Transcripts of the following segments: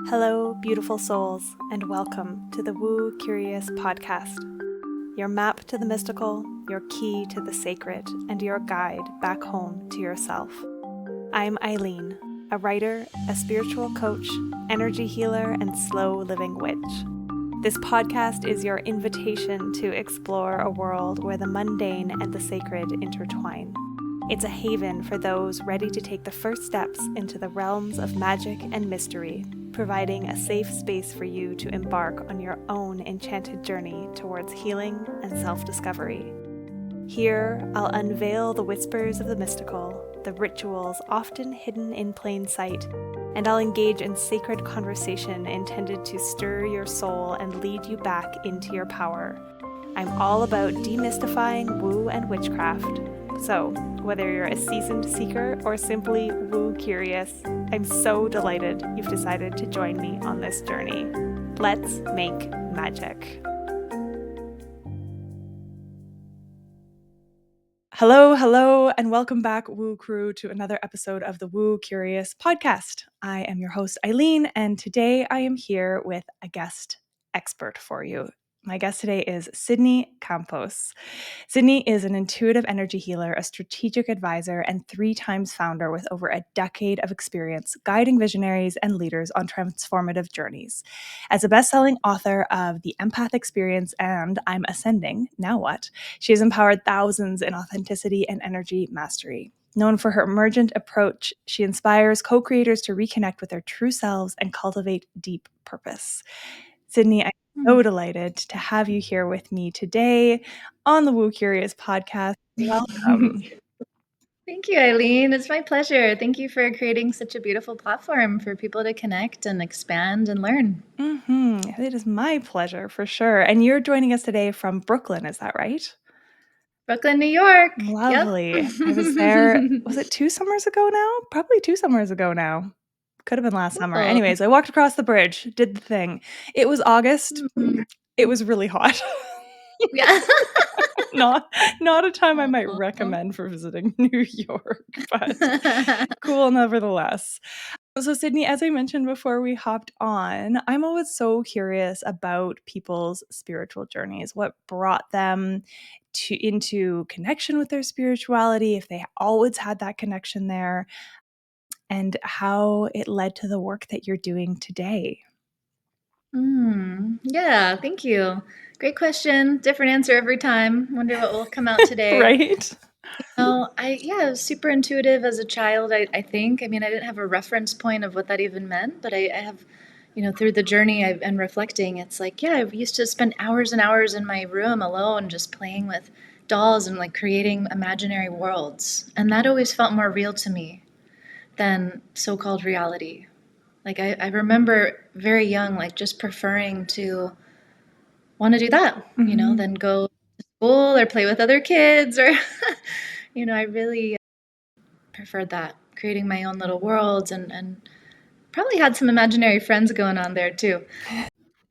Hello, beautiful souls, and welcome to the Woo Curious podcast. Your map to the mystical, your key to the sacred, and your guide back home to yourself. I'm Eileen, a writer, a spiritual coach, energy healer, and slow living witch. This podcast is your invitation to explore a world where the mundane and the sacred intertwine. It's a haven for those ready to take the first steps into the realms of magic and mystery, providing a safe space for you to embark on your own enchanted journey towards healing and self-discovery. Here, I'll unveil the whispers of the mystical, the rituals often hidden in plain sight, and I'll engage in sacred conversation intended to stir your soul and lead you back into your power. I'm all about demystifying woo and witchcraft. So, whether you're a seasoned seeker or simply woo curious, I'm so delighted you've decided to join me on this journey. Let's make magic. Hello, and welcome back, Woo Crew, to another episode of the Woo Curious podcast. I am your host, Eileen, and today I am here with a guest expert for you. My guest today is Sydney Campos. Sydney is an intuitive energy healer, a strategic advisor, and 3 times founder with over a decade of experience guiding visionaries and leaders on transformative journeys. As a best-selling author of The Empath Experience and I'm Ascending, Now What?, she has empowered thousands in authenticity and energy mastery. Known for her emergent approach, she inspires co-creators to reconnect with their true selves and cultivate deep purpose. Sydney, I'm so delighted to have you here with me today on the Woo Curious podcast. Welcome. Thank you, Eileen. It's my pleasure. Thank you for creating such a beautiful platform for people to connect and expand and learn. It is my pleasure, for sure. And you're joining us today from Brooklyn, is that right? Brooklyn, New York. Lovely. Yep. I was there, was it 2 summers ago now? Probably 2 summers ago now. Could have been last summer. Cool. Anyways, I walked across the bridge, did the thing. It was August. It was really hot. Yeah. Not a time I might recommend for visiting New York, but cool nevertheless. So Sydney, as I mentioned before we hopped on, I'm always so curious about people's spiritual journeys, what brought them into connection with their spirituality, if they always had that connection there, and how it led to the work that you're doing today. Yeah, thank you. Great question. Different answer every time. Wonder what will come out today. Right? I was super intuitive as a child, I think. I mean, I didn't have a reference point of what that even meant, but I have, through the journey and reflecting, it's like, I used to spend hours and hours in my room alone just playing with dolls and like creating imaginary worlds. And that always felt more real to me than so-called reality. Like I remember very young, like just preferring to want to do that, than go to school or play with other kids or, I really preferred that, creating my own little worlds and probably had some imaginary friends going on there too.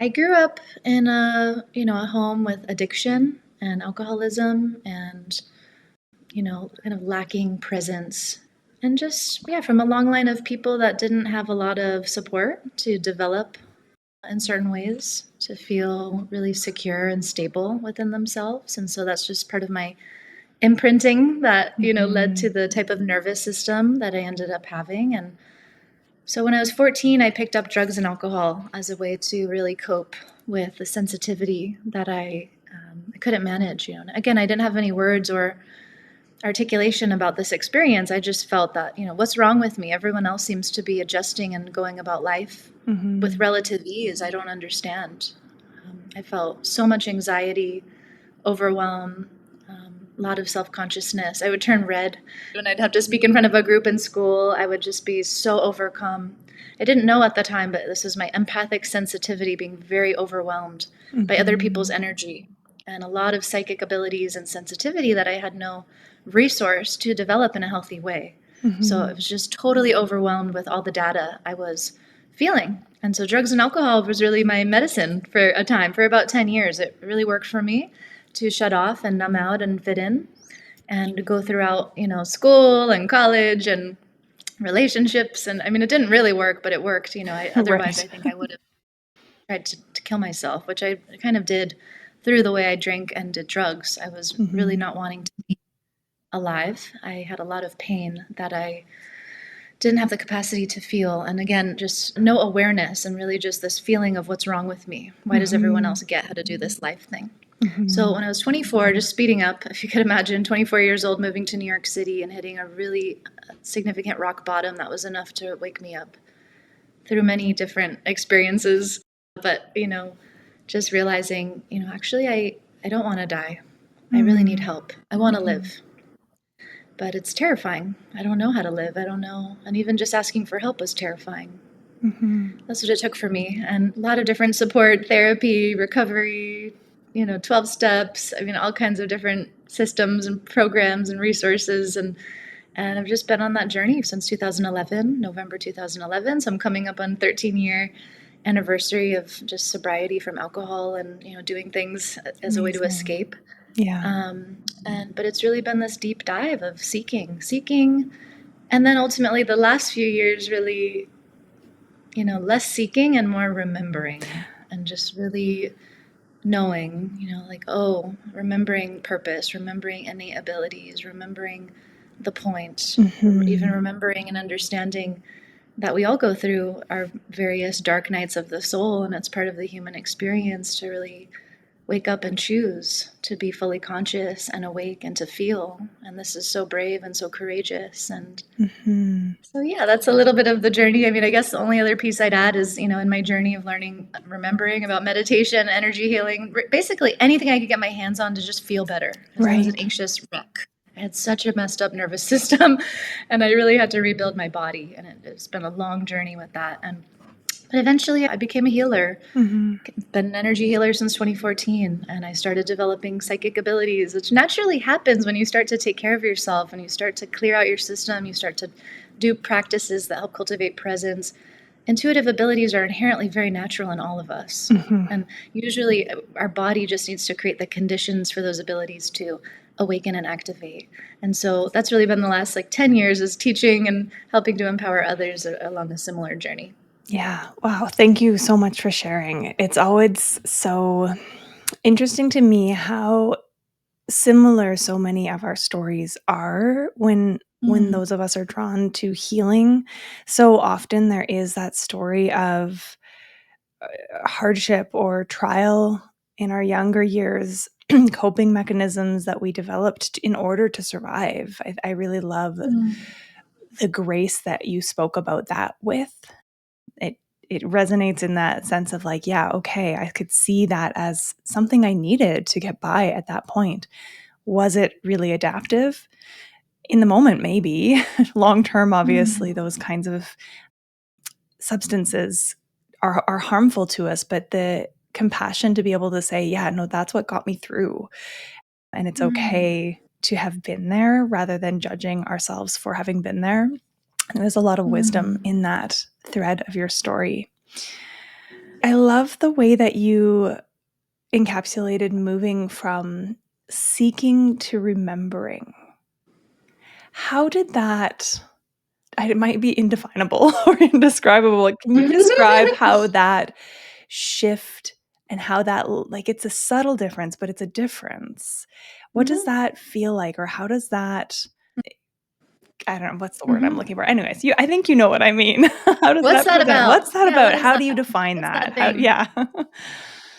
I grew up in a home with addiction and alcoholism and, kind of lacking presence. And just, from a long line of people that didn't have a lot of support to develop in certain ways, to feel really secure and stable within themselves. And so that's just part of my imprinting that, led to the type of nervous system that I ended up having. And so when I was 14, I picked up drugs and alcohol as a way to really cope with the sensitivity that I couldn't manage. Again, I didn't have any words or articulation about this experience. I just felt that, what's wrong with me? Everyone else seems to be adjusting and going about life with relative ease. I don't understand. I felt so much anxiety, overwhelm, a lot of self-consciousness. I would turn red when I'd have to speak in front of a group in school. I would just be so overcome. I didn't know at the time, but this was my empathic sensitivity being very overwhelmed by other people's energy and a lot of psychic abilities and sensitivity that I had no resource to develop in a healthy way. So it was just totally overwhelmed with all the data I was feeling. And so drugs and alcohol was really my medicine for a time, for about 10 years. It really worked for me to shut off and numb out and fit in and go throughout, school and college and relationships. And I mean, it didn't really work, but it worked. Otherwise, I Right. think I would have tried to kill myself, which I kind of did through the way I drank and did drugs. I was really Mhm. not wanting to be alive. I had a lot of pain that I didn't have the capacity to feel. And again, just no awareness and really just this feeling of what's wrong with me. Why does everyone else Mhm. get how to do this life thing? So Mhm. when I was 24, just speeding up, if you could imagine, 24 years old, moving to New York City and hitting a really significant rock bottom that was enough to wake me up through many different experiences. But, just realizing, actually, I don't want to die. I really need Mm. help. I want to Mhm. live. But it's terrifying. I don't know how to live. I don't know. And even just asking for help was terrifying. Mhm. That's what it took for me. And a lot of different support, therapy, recovery, 12 steps. I mean, all kinds of different systems and programs and resources. And I've just been on that journey since 2011, November 2011. So I'm coming up on 13-year anniversary of just sobriety from alcohol and, doing things as a way to Amazing. escape. Yeah. But it's really been this deep dive of seeking, and then ultimately the last few years really, less seeking and more remembering, and just really knowing, like, oh, remembering purpose, remembering innate abilities, remembering the point, even Mhm. remembering and understanding that we all go through our various dark nights of the soul, and it's part of the human experience to really wake up and choose to be fully conscious and awake and to feel. And this is so brave and so courageous. And Mhm. so, yeah, that's a little bit of the journey. I mean, I guess the only other piece I'd add is, in my journey of learning, remembering about meditation, energy healing, basically anything I could get my hands on to just feel better, because I was an Right. anxious wreck. I had such a messed up nervous system, and I really had to rebuild my body. And it's been a long journey with that. But eventually I became a healer. Mhm. Been an energy healer since 2014, and I started developing psychic abilities, which naturally happens when you start to take care of yourself and you start to clear out your system, you start to do practices that help cultivate presence. Intuitive abilities are inherently very natural in all of us. Mhm. And usually our body just needs to create the conditions for those abilities to awaken and activate. And so that's really been the last 10 years, is teaching and helping to empower others along a similar journey. Yeah. Wow. Thank you so much for sharing. It's always so interesting to me how similar so many of our stories are when Mm. those of us are drawn to healing. So often there is that story of hardship or trial in our younger years, coping mechanisms that we developed in order to survive. I really love Mm. the grace that you spoke about that with. It it resonates in that sense of like, yeah, okay, I could see that as something I needed to get by at that point. Was it really adaptive? In the moment, maybe. Long term, obviously, Mm. those kinds of substances are harmful to us, but the compassion to be able to say, yeah, no, that's what got me through. And it's Mm. okay to have been there rather than judging ourselves for having been there. And there's a lot of wisdom Mm. in that thread of your story. I love the way that you encapsulated moving from seeking to remembering. How did that it might be indefinable or indescribable. Like, can you describe how that shift and how that like, it's a subtle difference, but it's a difference. What does Mhm. that feel like, or how does that I don't know, what's the word I'm Mhm. looking for? Anyways, I think you know what I mean. How does What's that that present? about? What's that Yeah, about? what is How that? do you define What's that? that How thing? yeah.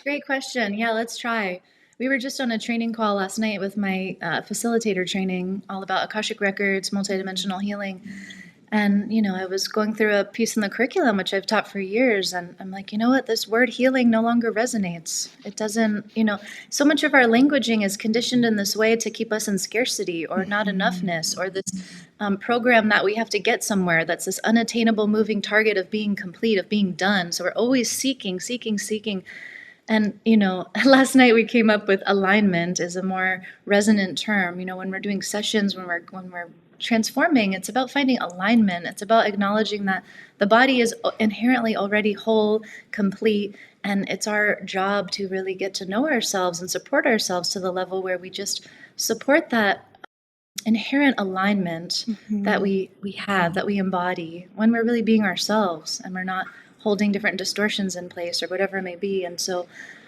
Great question. Yeah, let's try. We were just on a training call last night with my facilitator training, all about Akashic records, multidimensional healing. And, I was going through a piece in the curriculum, which I've taught for years. And I'm like, you know what? This word healing no longer resonates. It doesn't, so much of our languaging is conditioned in this way to keep us in scarcity or not Mhm. enoughness, or this program that we have to get somewhere, that's this unattainable moving target of being complete, of being done. So we're always seeking, seeking, seeking. And, last night we came up with alignment as a more resonant term. When we're doing sessions, when we're transforming, it's about finding alignment. It's about acknowledging that the body is inherently already whole, complete, and it's our job to really get to know ourselves and support ourselves to the level where we just support that inherent alignment that Mm-hmm. we have, that we embody when we're really being ourselves and we're not holding different distortions in place or whatever it may be. And so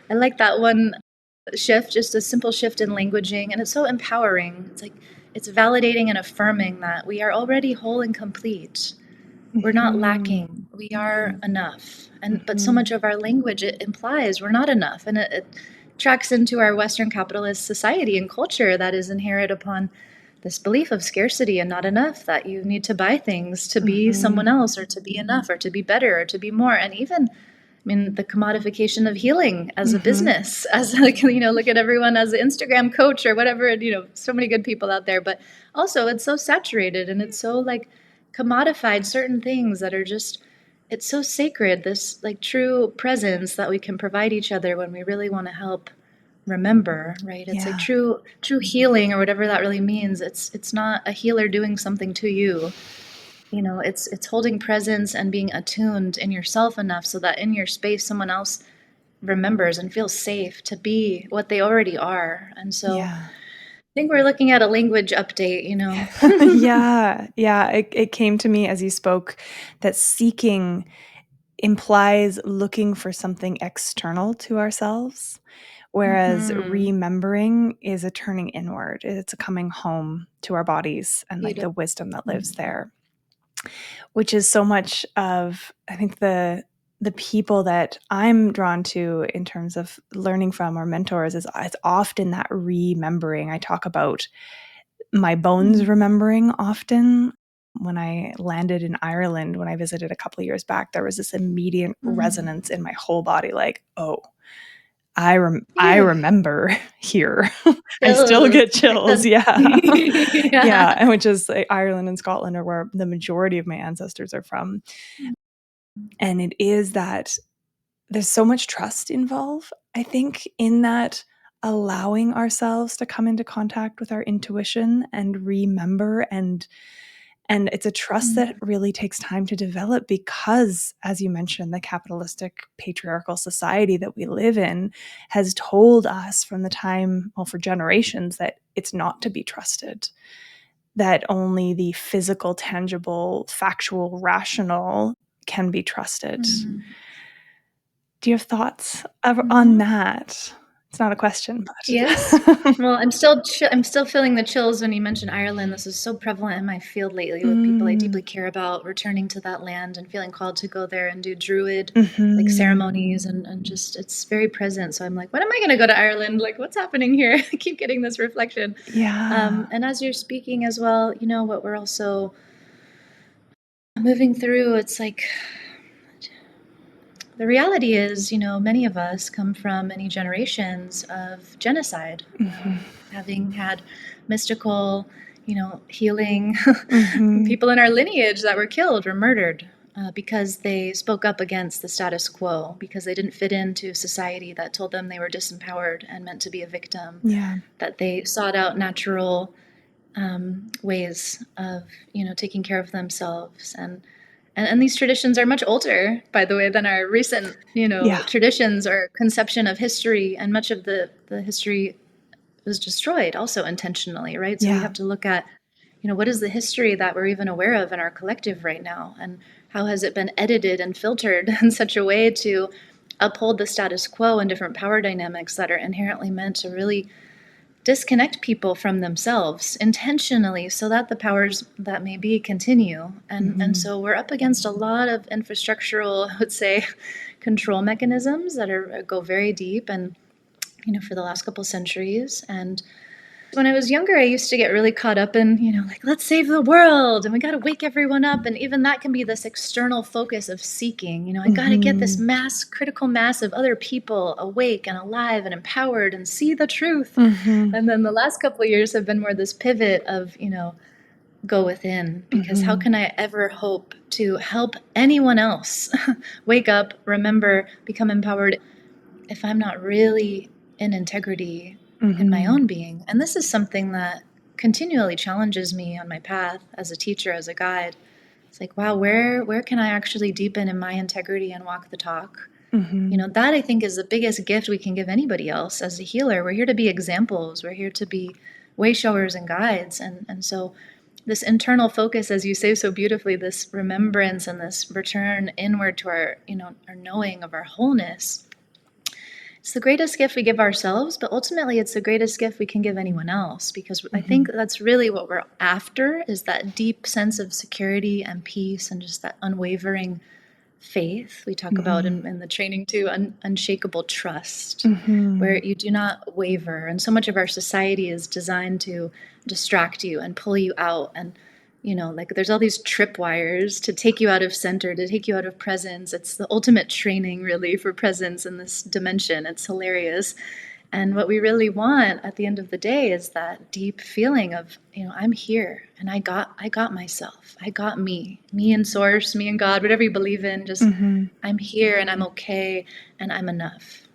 I like that one shift, just a simple shift in languaging, and it's so empowering. It's like it's validating and affirming that we are already whole and complete. We're not Mm-hmm. lacking. We are enough. And but so Mm-hmm. much of our language, it implies we're not enough, and it tracks into our Western capitalist society and culture that is inherent upon this belief of scarcity and not enough, that you need to buy things to be someone Mm-hmm. else or to be enough or to be better or to be more. And even, I mean, the commodification of healing as a Mm-hmm. business, as like, look at everyone as an Instagram coach or whatever, so many good people out there. But also it's so saturated and it's so like commodified, certain things that are just, it's so sacred, this like true presence that we can provide each other when we really want to help remember, right? It's like Yeah. true healing or whatever that really means. It's not a healer doing something to you. It's holding presence and being attuned in yourself enough so that in your space someone else remembers and feels safe to be what they already are. And so Yeah. I think we're looking at a language update. Yeah. Yeah. It came to me as you spoke that seeking implies looking for something external to ourselves, whereas Hmm. remembering is a turning inward. It's a coming home to our bodies and like the Beautiful. wisdom that lives there, which is so much of, I think, the people that I'm drawn to in terms of learning from our mentors is it's often that remembering. I talk about my bones remembering often. When I landed in Ireland, when I visited a couple of years back, there was this immediate Mm. resonance in my whole body, like, oh, I Yeah. remember here. I still Chills. get chills. Yeah. Yeah. Yeah. And which is like, Ireland and Scotland are where the majority of my ancestors are from. And it is that there's so much trust involved, I think, in that allowing ourselves to come into contact with our intuition and remember, and it's a trust that Mm. really takes time to develop because, as you mentioned, the capitalistic patriarchal society that we live in has told us from the time, well, for generations, that it's not to be trusted, that only the physical, tangible, factual, rational can be trusted. Mm. Do you have thoughts on Mhm. that? It's not a question, Yes. but Well, I'm still feeling the chills when you mentioned Ireland. This is so prevalent in my field lately with people I mm, deeply care about returning to that land and feeling called to go there and do druid like mhm. ceremonies and just it's very present. So I'm like, when am I going to go to Ireland? Like, what's happening here? I keep getting this reflection. Yeah. And as you're speaking as well, what we're also moving through, it's like the reality is, many of us come from many generations of genocide, Mhm. having had mystical, healing Mhm. people in our lineage that were killed or murdered because they spoke up against the status quo, because they didn't fit into society that told them they were disempowered and meant to be a victim, Yeah. that they sought out natural ways of, taking care of themselves. And these traditions are much older, by the way, than our recent, Yeah. traditions or conception of history. And much of the history was destroyed also intentionally, right? So we Yeah. have to look at, what is the history that we're even aware of in our collective right now? And how has it been edited and filtered in such a way to uphold the status quo and different power dynamics that are inherently meant to really disconnect people from themselves intentionally so that the powers that may be continue. And Mhm. so we're up against a lot of infrastructural, I would say, control mechanisms that go very deep and for the last couple centuries. And when I was younger, I used to get really caught up in, like, let's save the world and we got to wake everyone up. And even that can be this external focus of seeking, I got to get this Mhm. critical mass of other people awake and alive and empowered and see the truth. Mhm. And then the last couple of years have been more this pivot of, go within, because how Mhm. can I ever hope to help anyone else wake up, remember, become empowered if I'm not really in integrity in my Mhm. own being? And this is something that continually challenges me on my path as a teacher, as a guide. It's like, wow, where can I actually deepen in my integrity and walk the talk? Mhm. That I think is the biggest gift we can give anybody else as a healer. We're here to be examples. We're here to be way showers and guides. And so this internal focus, as you say so beautifully, this remembrance and this return inward to our, our knowing of our wholeness, it's the greatest gift we give ourselves, but ultimately it's the greatest gift we can give anyone else, because I think that's really what we're after, is that deep sense of security and peace and just that unwavering faith. We talk about in the training too, unshakable trust, where you do not waver. And so much of our society is designed to distract you and pull you out. And, like there's all these tripwires to take you out of center, to take you out of presence. It's the ultimate training really for presence in this dimension. It's hilarious. And what we really want at the end of the day is that deep feeling of, I'm here and I got myself. I got me and source, me and God, whatever you believe in, just I'm here and I'm okay and I'm enough.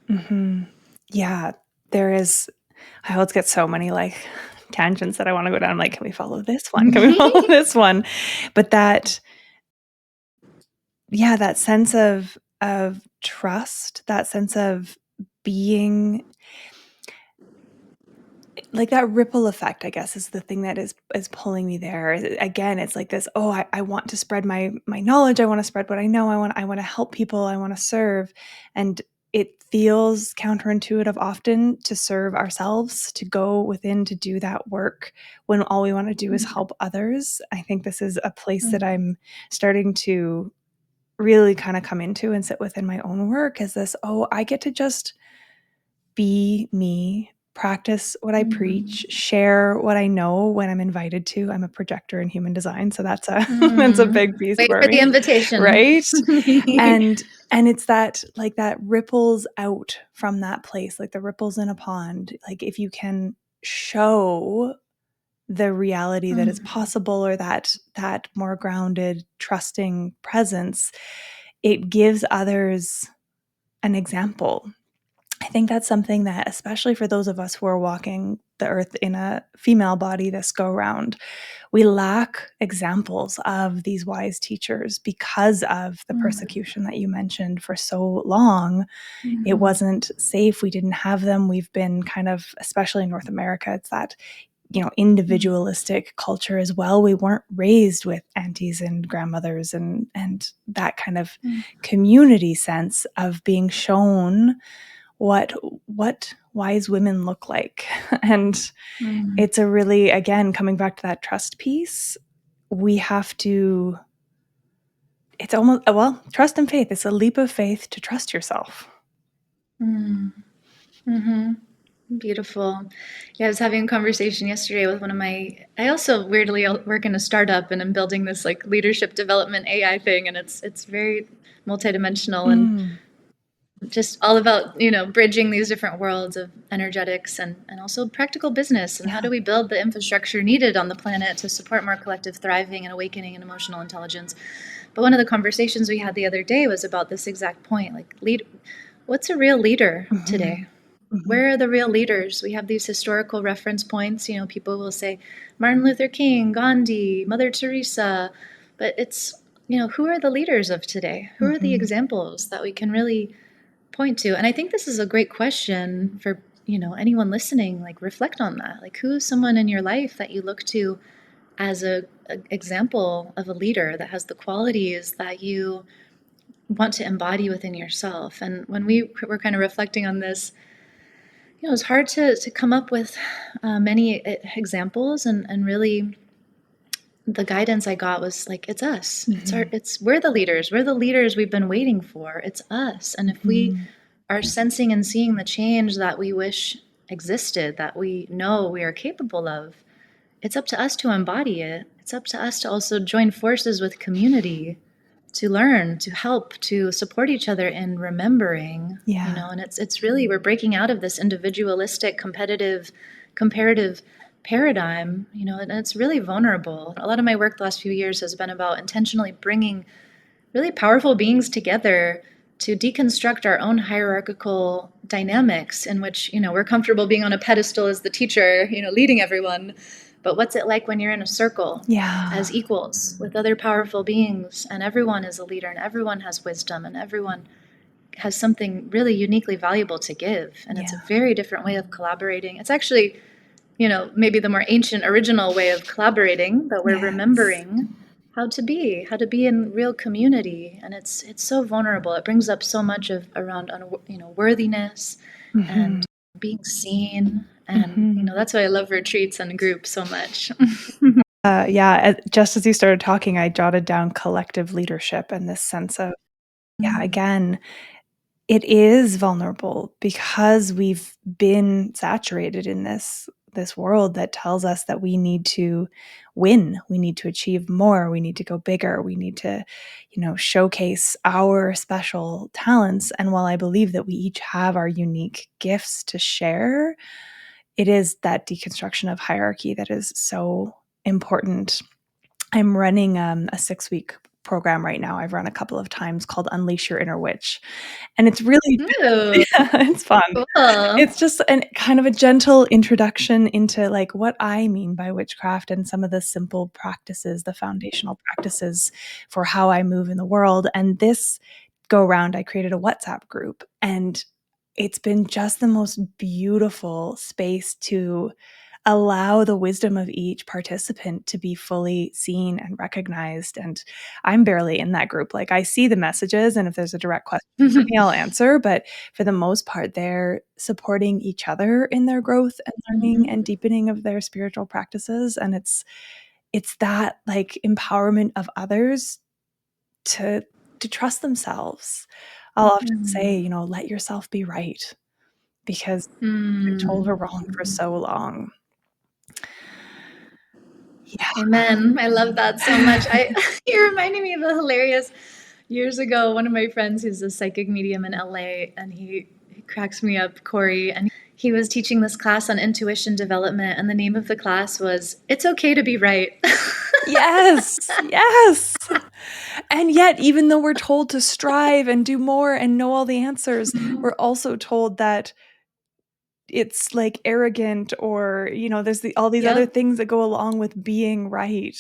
Yeah, I always get so many like tangents that I want to go down. Like, can we follow this one? Can we follow this one? But that sense of trust, that sense of being, like that ripple effect, I guess, is the thing that is pulling me there. Again, it's like this, I want to spread my knowledge. I want to spread what I know. I want to help people. I want to serve. And it feels counterintuitive often to serve ourselves, to go within, to do that work when all we want to do is help others. I think this is a place that I'm starting to really kind of come into and sit within my own work, is this, I get to just be me, practice what I preach, share what I know when I'm invited to. I'm a projector in human design, so that's a big piece Wait for for me. the invitation, right? And it's that, like, that ripples out from that place, like the ripples in a pond. Like if you can show the reality that is possible, or that more grounded, trusting presence, it gives others an example. I think that's something that, especially for those of us who are walking the earth in a female body this go round, we lack examples of these wise teachers because of the persecution that you mentioned for so long. It wasn't safe. We didn't have them. We've been kind of, especially in North America, it's that, individualistic culture as well. We weren't raised with aunties and grandmothers and that kind of community sense of being shown what wise women look like. And it's a really, again, coming back to that trust piece, we have to, it's almost, trust and faith. It's a leap of faith to trust yourself. Beautiful. Yeah, I was having a conversation yesterday with I also weirdly work in a startup, and I'm building this like leadership development AI thing, and it's very multidimensional and just all about, bridging these different worlds of energetics and also practical business. And how do we build the infrastructure needed on the planet to support more collective thriving and awakening and emotional intelligence? But one of the conversations we had the other day was about this exact point, like what's a real leader today? Where are the real leaders? We have these historical reference points. People will say Martin Luther King, Gandhi, Mother Teresa, but it's, who are the leaders of today? Who are the examples that we can really point to? And I think this is a great question for, anyone listening, like reflect on that. Like, who is someone in your life that you look to as a example of a leader that has the qualities that you want to embody within yourself? And when we were kind of reflecting on this, it was hard to come up with many examples, and really the guidance I got was like, it's us. We're the leaders. We're the leaders we've been waiting for. It's us. And if we are sensing and seeing the change that we wish existed, that we know we are capable of, it's up to us to embody it. It's up to us to also join forces with community to learn, to help, to support each other in remembering, and it's really, we're breaking out of this individualistic, competitive, comparative paradigm, and it's really vulnerable. A lot of my work the last few years has been about intentionally bringing really powerful beings together to deconstruct our own hierarchical dynamics in which, we're comfortable being on a pedestal as the teacher, leading everyone. But what's it like when you're in a circle as equals with other powerful beings, and everyone is a leader, and everyone has wisdom, and everyone has something really uniquely valuable to give? And it's a very different way of collaborating. It's actually maybe the more ancient original way of collaborating, but we're Yes. remembering how to be in real community. And it's so vulnerable. It brings up so much of around, worthiness and being seen. And, that's why I love retreats and groups so much. Yeah, just as you started talking, I jotted down collective leadership and this sense of, again, it is vulnerable because we've been saturated in this world that tells us that we need to win, we need to achieve more, we need to go bigger, we need to, showcase our special talents. And while I believe that we each have our unique gifts to share, it is that deconstruction of hierarchy that is so important. I'm running a 6-week program right now. I've run a couple of times called Unleash Your Inner Witch. And it's really it's fun. Cool. It's just kind of a gentle introduction into like what I mean by witchcraft and some of the simple practices, the foundational practices for how I move in the world. And this go around, I created a WhatsApp group, and it's been just the most beautiful space to allow the wisdom of each participant to be fully seen and recognized. And I'm barely in that group. Like, I see the messages, and if there's a direct question for me, I'll answer. But for the most part, they're supporting each other in their growth and learning and deepening of their spiritual practices. And it's that like empowerment of others to trust themselves. I'll often say, let yourself be right, because we've been told we're wrong for so long. Yeah. Amen. I love that so much. You're reminding me of a hilarious years ago. One of my friends who's a psychic medium in LA, and he cracks me up, Corey, and he was teaching this class on intuition development, and the name of the class was "It's Okay to Be Right." Yes. And yet, even though we're told to strive and do more and know all the answers, we're also told that it's like arrogant, or there's all these other things that go along with being right.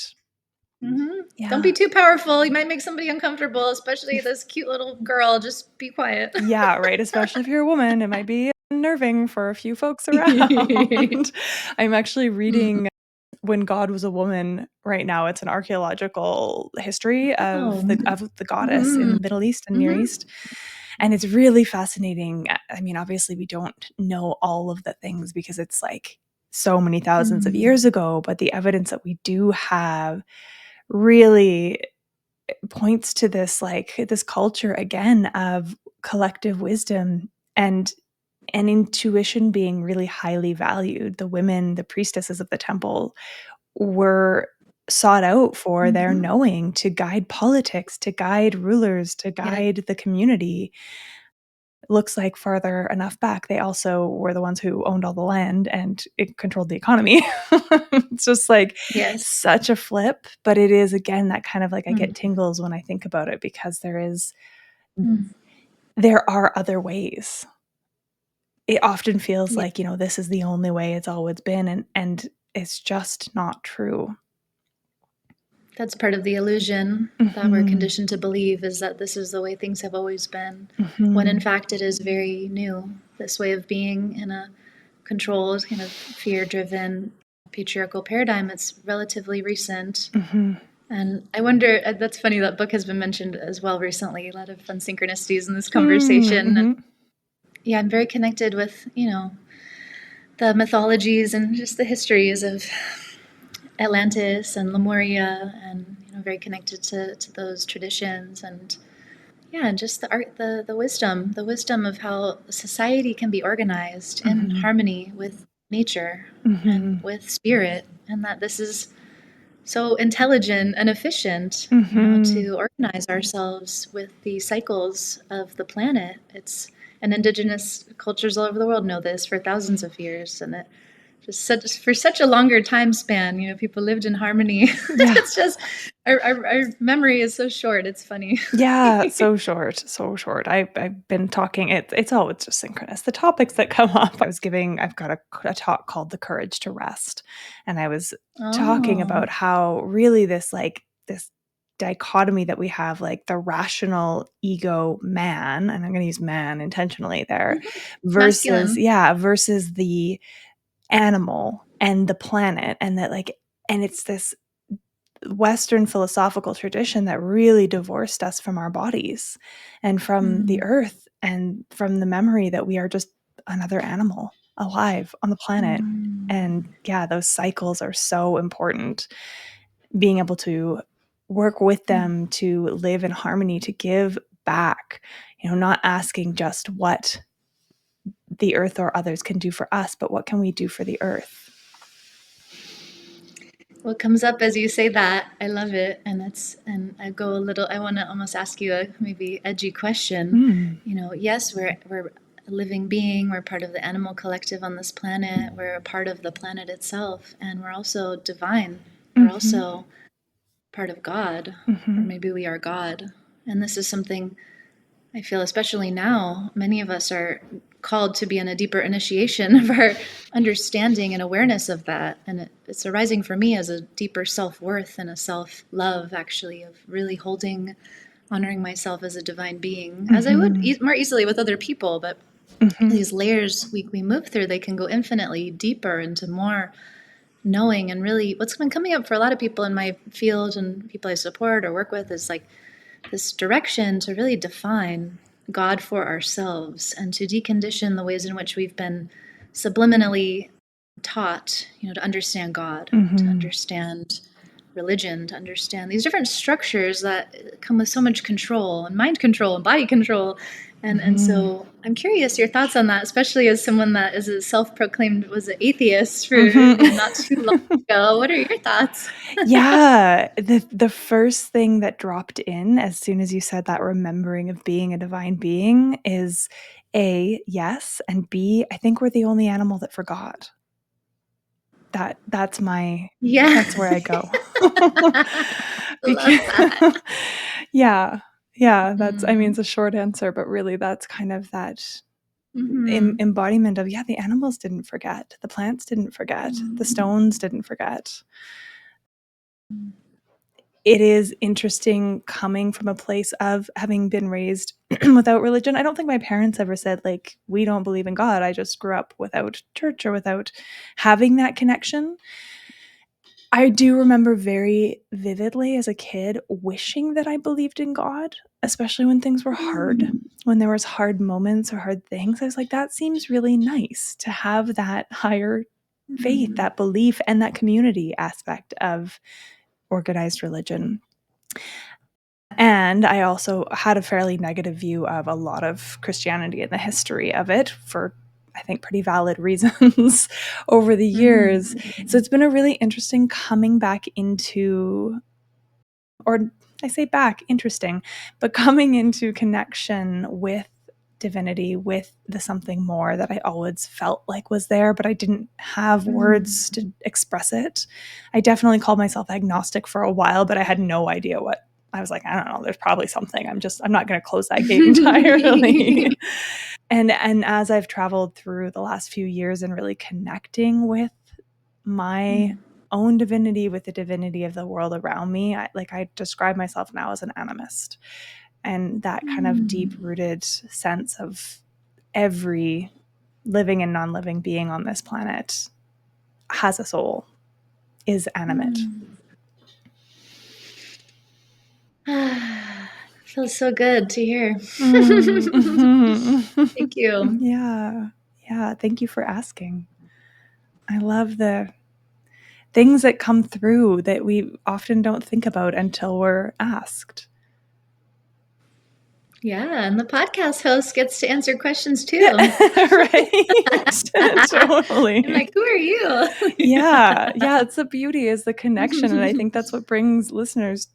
Yeah. Don't be too powerful. You might make somebody uncomfortable, especially this cute little girl. Just be quiet. Yeah, right. Especially if you're a woman, it might be unnerving for a few folks around. I'm actually reading When God Was a Woman right now. It's an archaeological history of the goddess in the Middle East and Near East. And it's really fascinating. I mean, obviously we don't know all of the things because it's like so many thousands of years ago, but the evidence that we do have really points to this, like this culture again of collective wisdom and intuition being really highly valued. The women, the priestesses of the temple, were sought out for their knowing to guide politics, to guide rulers, to guide the community. Looks like farther enough back, they also were the ones who owned all the land and it controlled the economy. It's just like such a flip, but it is again that kind of like I get tingles when I think about it, because there are other ways. It often feels like, this is the only way, it's always been, and it's just not true. That's part of the illusion that we're conditioned to believe, is that this is the way things have always been, when in fact it is very new. This way of being in a controlled, kind of fear-driven, patriarchal paradigm, it's relatively recent. And I wonder, that's funny, that book has been mentioned as well recently. A lot of fun synchronicities in this conversation. And yeah, I'm very connected with, the mythologies and just the histories of Atlantis and Lemuria, and very connected to those traditions. And yeah, and just the art, the wisdom of how society can be organized in harmony with nature and with spirit, and that this is so intelligent and efficient, to organize ourselves with the cycles of the planet. And indigenous cultures all over the world know this for thousands of years, and it just for such a longer time span, people lived in harmony. It's just our memory is so short. It's funny. Yeah, so short. I've been talking. It's always just synchronous. The topics that come up. I've got a talk called "The Courage to Rest," and I was talking about how really this dichotomy that we have, like the rational ego man, and I'm going to use man intentionally there, versus the animal and the planet, and that like, and it's this Western philosophical tradition that really divorced us from our bodies and from the earth and from the memory that we are just another animal alive on the planet. And yeah, those cycles are so important. Being able to work with them, to live in harmony, to give back, not asking just what the earth or others can do for us, but what can we do for the earth? What comes up as you say that, I love it. And I want to almost ask you a maybe edgy question. Yes, we're a living being, we're part of the animal collective on this planet, we're a part of the planet itself, and we're also divine. We're also part of God, or maybe we are God. And this is something I feel, especially now, many of us are called to be in a deeper initiation of our understanding and awareness of that. And it's arising for me as a deeper self-worth and a self-love, actually, of really honoring myself as a divine being, as I would more easily with other people. But these layers we move through, they can go infinitely deeper into more knowing. And really what's been coming up for a lot of people in my field and people I support or work with is like this direction to really define God for ourselves and to decondition the ways in which we've been subliminally taught, to understand God, to understand religion, to understand these different structures that come with so much control and mind control and body control. And so I'm curious your thoughts on that, especially as someone that is a self-proclaimed was an atheist for not too long ago. What are your thoughts? Yeah. The first thing that dropped in as soon as you said that remembering of being a divine being is A, yes, and B, I think we're the only animal that forgot. That's where I go. Love that. Yeah. That's, it's a short answer, but really that's kind of that embodiment of, the animals didn't forget. The plants didn't forget. The stones didn't forget. It is interesting coming from a place of having been raised without religion. I don't think my parents ever said, like, we don't believe in God. I just grew up without church or without having that connection. I do remember very vividly as a kid wishing that I believed in God, especially when things were hard, when there was hard moments or hard things. I was like, that seems really nice to have that higher faith, that belief, and that community aspect of organized religion. And I also had a fairly negative view of a lot of Christianity and the history of it for, I think, pretty valid reasons over the years. So it's been a really interesting coming back into, or I say back, interesting, but coming into connection with divinity, with the something more that I always felt like was there, but I didn't have words to express it. I definitely called myself agnostic for a while, but I had no idea what. I was like, I don't know, there's probably something. I'm not going to close that gate entirely. And as I've traveled through the last few years and really connecting with my own divinity, with the divinity of the world around me, I describe myself now as an animist. And that kind of deep-rooted sense of every living and non-living being on this planet has a soul, is animate. Feels so good to hear. Thank you. Yeah. Thank you for asking. I love the things that come through that we often don't think about until we're asked. Yeah, and the podcast host gets to answer questions too. Right. Totally. I'm like, who are you? Yeah, it's the beauty, is the connection. And I think that's what brings listeners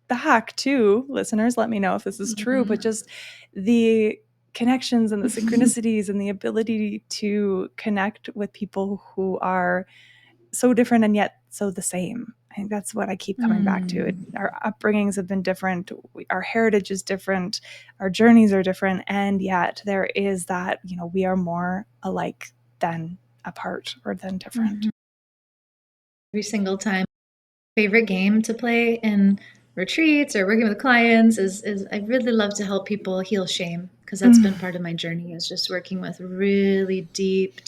back to listeners. Let me know if this is true, but just the connections and the synchronicities and the ability to connect with people who are so different and yet so the same. I think that's what I keep coming back to. Our upbringings have been different. Our heritage is different. Our journeys are different. And yet there is that, we are more alike than apart or than different. Every single time. Favorite game to play in retreats or working with clients is I really love to help people heal shame, because that's been part of my journey, is just working with really deep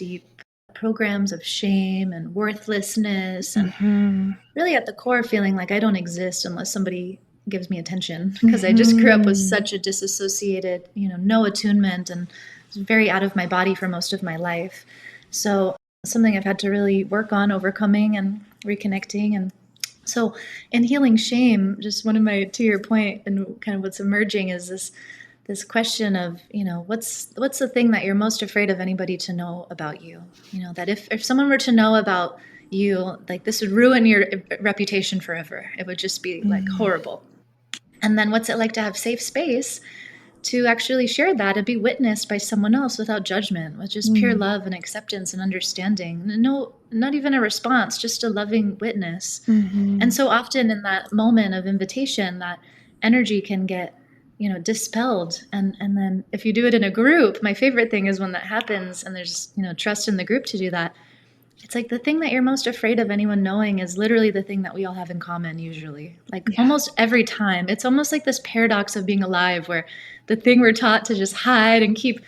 programs of shame and worthlessness, and Mm-hmm. really at the core feeling like I don't exist unless somebody gives me attention, because I just grew up with such a disassociated, no attunement, and was very out of my body for most of my life. So something I've had to really work on overcoming and reconnecting. And so in healing shame, just one of my, to your point, and kind of what's emerging is this question of, what's the thing that you're most afraid of anybody to know about you? That if someone were to know about you, like, this would ruin your reputation forever. It would just be like horrible. And then what's it like to have safe space to actually share that and be witnessed by someone else without judgment, with just pure love and acceptance and understanding? No, not even a response, just a loving witness. And so often in that moment of invitation, that energy can get, dispelled. And then if you do it in a group, my favorite thing is when that happens and there's, trust in the group to do that. It's like the thing that you're most afraid of anyone knowing is literally the thing that we all have in common usually. Like almost every time. It's almost like this paradox of being alive, where the thing we're taught to just hide and keep,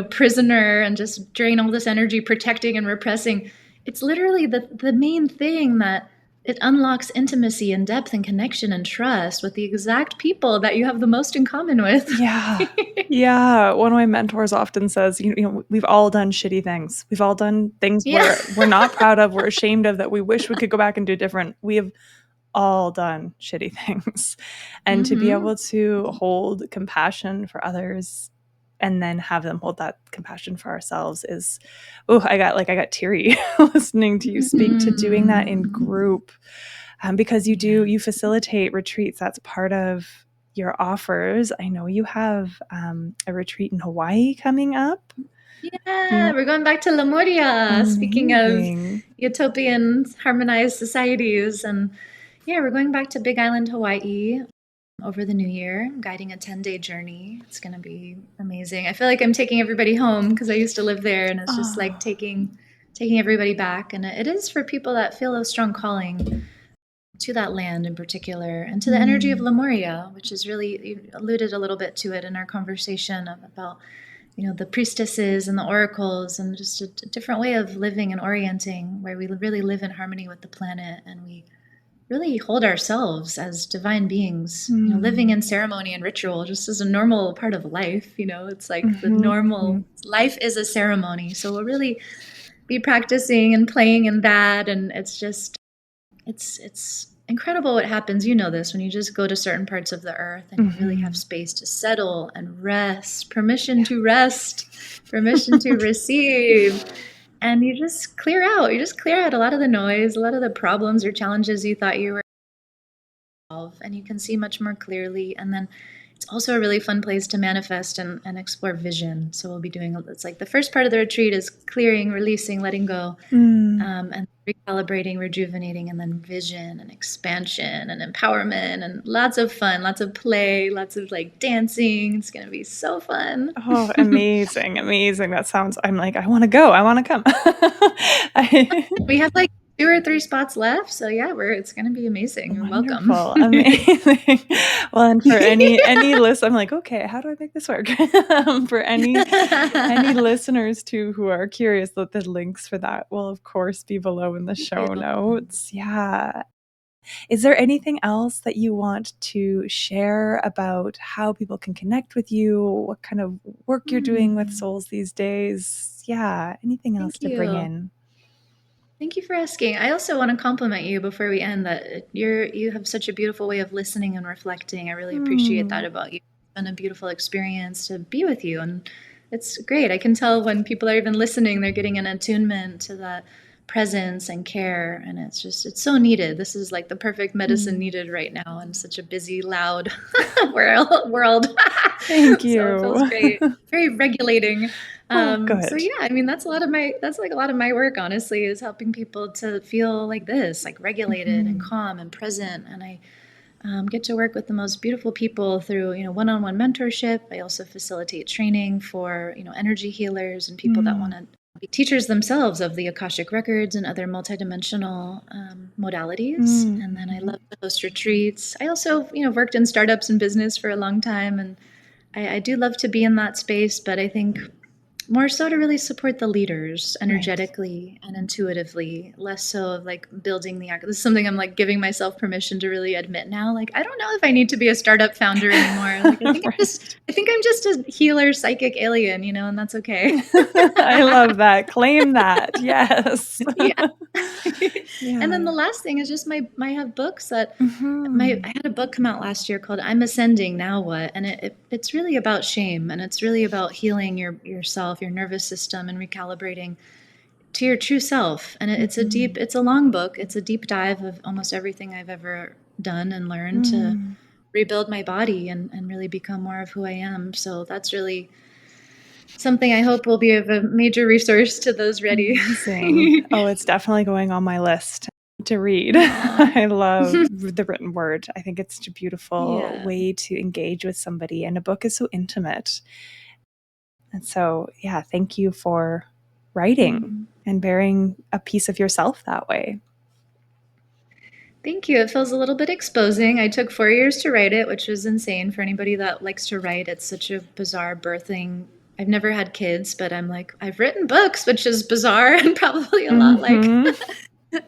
prisoner and just drain all this energy protecting and repressing. It's literally the main thing that it unlocks intimacy and depth and connection and trust with the exact people that you have the most in common with. Yeah. Yeah. One of my mentors often says, we've all done shitty things. We've all done things we're not proud of, we're ashamed of, that we wish we could go back and do different. We have all done shitty things. And to be able to hold compassion for others and then have them hold that compassion for ourselves is, I got teary listening to you speak to doing that in group. Because you facilitate retreats. That's part of your offers. I know you have a retreat in Hawaii coming up. Yeah, we're going back to Lemuria. Speaking of utopian harmonized societies. And yeah, we're going back to Big Island, Hawaii over the new year, guiding a 10-day journey. It's going to be amazing. I feel like I'm taking everybody home because I used to live there, and it's just like taking everybody back. And it is for people that feel a strong calling to that land in particular, and to the energy of Lemuria, which is really, you alluded a little bit to it in our conversation about, the priestesses and the oracles, and just a different way of living and orienting, where we really live in harmony with the planet, and we really hold ourselves as divine beings, living in ceremony and ritual just as a normal part of life. It's like the normal life is a ceremony. So we'll really be practicing and playing in that. And it's just, it's incredible what happens. This when you just go to certain parts of the earth and you really have space to settle and rest, permission to rest, permission to receive. And you just clear out a lot of the noise, a lot of the problems or challenges you thought you were solve, and you can see much more clearly. And then it's also a really fun place to manifest and explore vision. So we'll be doing, it's like the first part of the retreat is clearing, releasing, letting go, and recalibrating, rejuvenating, and then vision and expansion and empowerment, and lots of fun, lots of play, lots of like dancing. It's going to be so fun. Oh, amazing. That sounds, I'm like, I want to go. I want to come. We have like 2 or 3 spots left. So yeah, it's going to be amazing. You're welcome. Amazing. Well, and for any list, I'm like, okay, how do I make this work? For any listeners too who are curious, that the links for that will of course be below in the show notes. Yeah. Is there anything else that you want to share about how people can connect with you? What kind of work you're doing with souls these days? Yeah. Anything else to bring in? Thank you for asking. I also want to compliment you before we end, that you have such a beautiful way of listening and reflecting. I really appreciate that about you. It's been a beautiful experience to be with you, and it's great. I can tell when people are even listening, they're getting an attunement to that presence and care, and it's so needed. This is like the perfect medicine needed right now in such a busy, loud world. Thank you. So it feels great. Very regulating. Good. So yeah, I mean, that's like a lot of my work, honestly, is helping people to feel like this, like regulated and calm and present. And I get to work with the most beautiful people through, one-on-one mentorship. I also facilitate training for, energy healers and people that want to be teachers themselves of the Akashic records and other multidimensional modalities. And then I love to host retreats. I also, worked in startups and business for a long time, and I do love to be in that space. But I think more so to really support the leaders energetically and intuitively, less so of like building the act. This is something I'm like giving myself permission to really admit now. Like, I don't know if I need to be a startup founder anymore. Like, I think I'm just a healer, psychic alien, and that's okay. I love that. Claim that. Yes. Yeah. And then the last thing is just I have books that I had a book come out last year called I'm Ascending, Now What? And it's really about shame, and it's really about healing yourself, your nervous system, and recalibrating to your true self. And it's a long book. It's a deep dive of almost everything I've ever done and learned to rebuild my body and really become more of who I am. So that's really something I hope will be of a major resource to those ready. Oh, it's definitely going on my list to read. I love the written word. I think it's a beautiful way to engage with somebody, and a book is so intimate. And so, thank you for writing and bearing a piece of yourself that way. Thank you. It feels a little bit exposing. I took 4 years to write it, which was insane for anybody that likes to write. It's such a bizarre birthing. I've never had kids, but I'm like, I've written books, which is bizarre and probably a lot like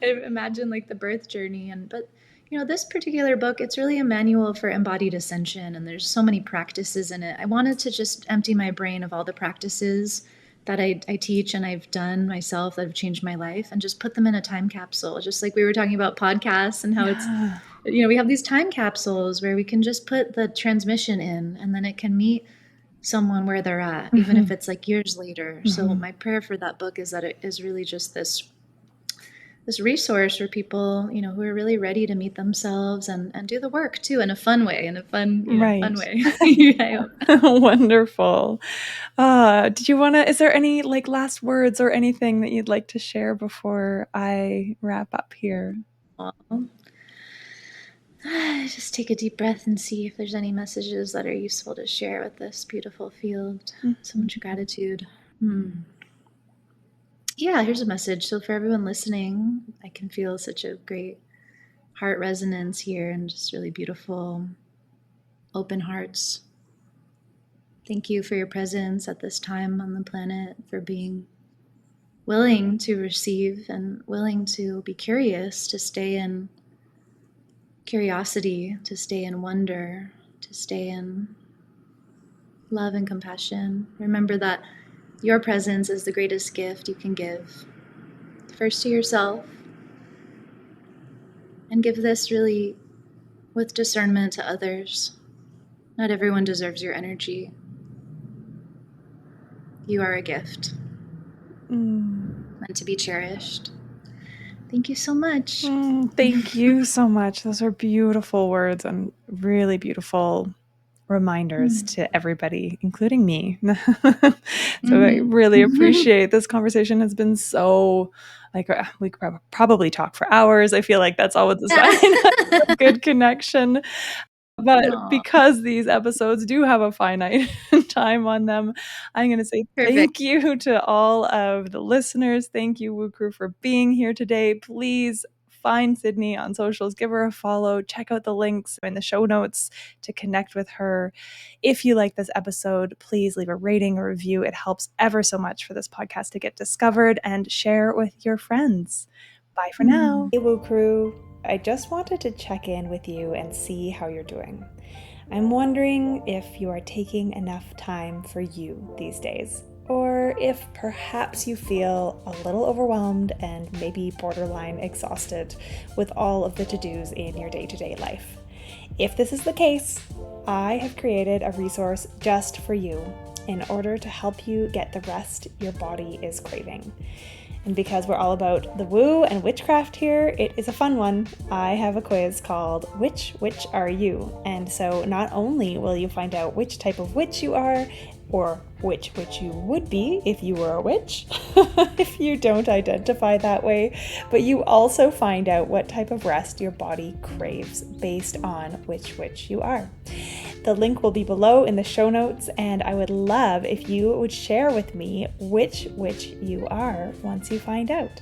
I imagine like the birth journey. But this particular book, it's really a manual for embodied ascension, and there's so many practices in it. I wanted to just empty my brain of all the practices that I teach and I've done myself that have changed my life, and just put them in a time capsule, just like we were talking about podcasts and how it's, we have these time capsules where we can just put the transmission in, and then it can meet someone where they're at, even if it's like years later. So my prayer for that book is that it is really just this resource for people, who are really ready to meet themselves and do the work too, in a fun way, fun way. Wonderful. Did you want to, is there any like last words or anything that you'd like to share before I wrap up here? Just take a deep breath and see if there's any messages that are useful to share with this beautiful field. So much gratitude. Yeah, here's a message. So for everyone listening, I can feel such a great heart resonance here, and just really beautiful, open hearts. Thank you for your presence at this time on the planet, for being willing to receive and willing to be curious, to stay in curiosity, to stay in wonder, to stay in love and compassion. Remember that your presence is the greatest gift you can give, first to yourself, and give this really with discernment to others. Not everyone deserves your energy. You are a gift, meant to be cherished. Thank you so much. Thank you so much. Those are beautiful words and really beautiful reminders to everybody, including me. So I really appreciate this conversation. Has been so like, we could probably talk for hours. I feel like that's always a sign of a good connection. But because these episodes do have a finite time on them, I'm going to say thank you to all of the listeners. Thank you, Woo Crew, for being here today. Please find Sydney on socials, give her a follow, check out the links in the show notes to connect with her. If you like this episode, please leave a rating or review. It helps ever so much for this podcast to get discovered, and share with your friends. Bye for now. Hey, Woo Crew. I just wanted to check in with you and see how you're doing. I'm wondering if you are taking enough time for you these days, or if perhaps you feel a little overwhelmed and maybe borderline exhausted with all of the to-dos in your day-to-day life. If this is the case, I have created a resource just for you in order to help you get the rest your body is craving. And because we're all about the woo and witchcraft here, it is a fun one. I have a quiz called Which Witch Are You? And so not only will you find out which type of witch you are, or which witch you would be if you were a witch, if you don't identify that way, but you also find out what type of rest your body craves based on which witch you are. The link will be below in the show notes, and I would love if you would share with me which witch you are once you find out.